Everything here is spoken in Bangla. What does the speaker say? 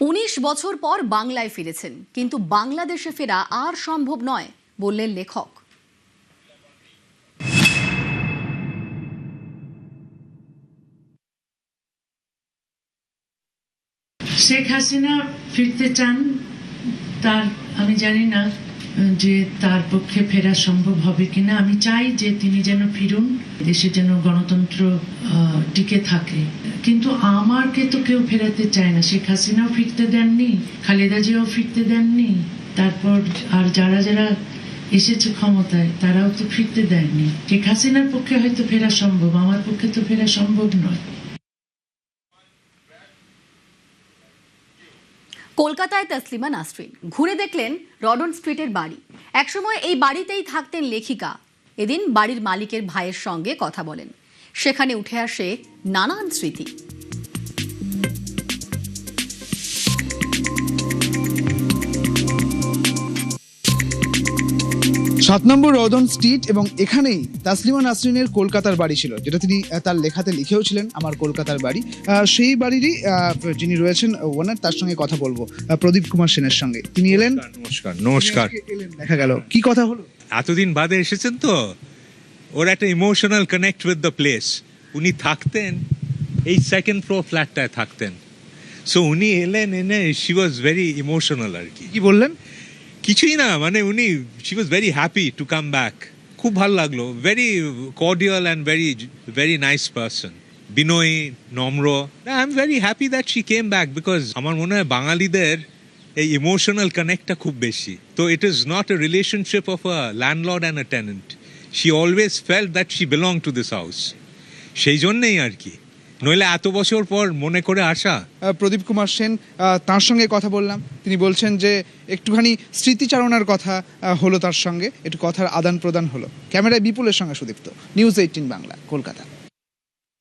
19 বছর পর বাংলায় ফিরেছেন, কিন্তু বাংলাদেশে ফেরা আর সম্ভব নয় বললেন লেখক। শেখ হাসিনা ফিরতে চান, তার আমি জানি না যে তার পক্ষে ফেরা সম্ভব হবে কিনা। আমি চাই যে তিনি যেন ফিরুন, দেশে যেন গণতন্ত্র টিকে থাকে, কিন্তু আমাকে তো কেউ ফেরাতে চায় না। শেখ হাসিনাও ফিরতে দেননি, খালেদা জিয়াও ফিরতে দেননি, তারপর আর যারা যারা এসেছে ক্ষমতায় তারাও তো ফিরতে দেয়নি। শেখ হাসিনার পক্ষে হয়তো ফেরা সম্ভব, আমার পক্ষে তো ফেরা সম্ভব নয়। কলকাতায় তসলিমা নাসরিন ঘুরে দেখলেন রডন স্ট্রিটের বাড়ি। একসময় এই বাড়িতেই থাকতেন লেখিকা। এদিন বাড়ির মালিকের ভাইয়ের সঙ্গে কথা বলেন। সেখানে উঠে আসে নানান স্মৃতি। 7 নম্বর রডন স্ট্রিট, এবং এখানেই তাসলিমা নাসরিনের কলকাতার বাড়ি ছিল, যেটা তিনি তার লেখাতে লিখেও ছিলেন, আমার কলকাতার বাড়ি। সেই বাড়িরই যিনি রয়েছেন ওনার, তার সঙ্গে কথা বলবো, প্রদীপ কুমার সেনের সঙ্গে। তিনি এলেন। নমস্কার। দেখা গেল, কি কথা হলো? এতদিন বাদে এসেছেন তো, ওর একটা emotional connect with the place. উনি থাকতেন এই সেকেন্ড ফ্লোর ফ্ল্যাটটায় থাকতেন, সো উনি এলেন, এনে শি ওয়াজ ভেরি ইমোশনাল। আর কি বললেন? কিছুই না, মানে উনি she was very happy to come back. খুব ভালো লাগলো, very cordial and very nice person, বিনয়ী, নম্র। I am very happy that she came back, because আমার মনে হয় বাঙালিদের এই ইমোশনাল কানেক্টটা খুব বেশি। তো it is not a relationship of a landlord and a tenant. She always felt that she belong to this house. সেই জন্যেই আর কি, নইলে এত বছর পর মনে করে আসা। প্রদীপ কুমার সেন, তার সঙ্গে কথা বললাম। তিনি বলছেন যে একটুখানি স্মৃতিচারণার কথা হলো, তার সঙ্গে একটু কথার আদান প্রদান হলো। ক্যামেরায় বিপুলের সঙ্গে সুদীপ্ত, নিউজ 18 বাংলা, কলকাতা।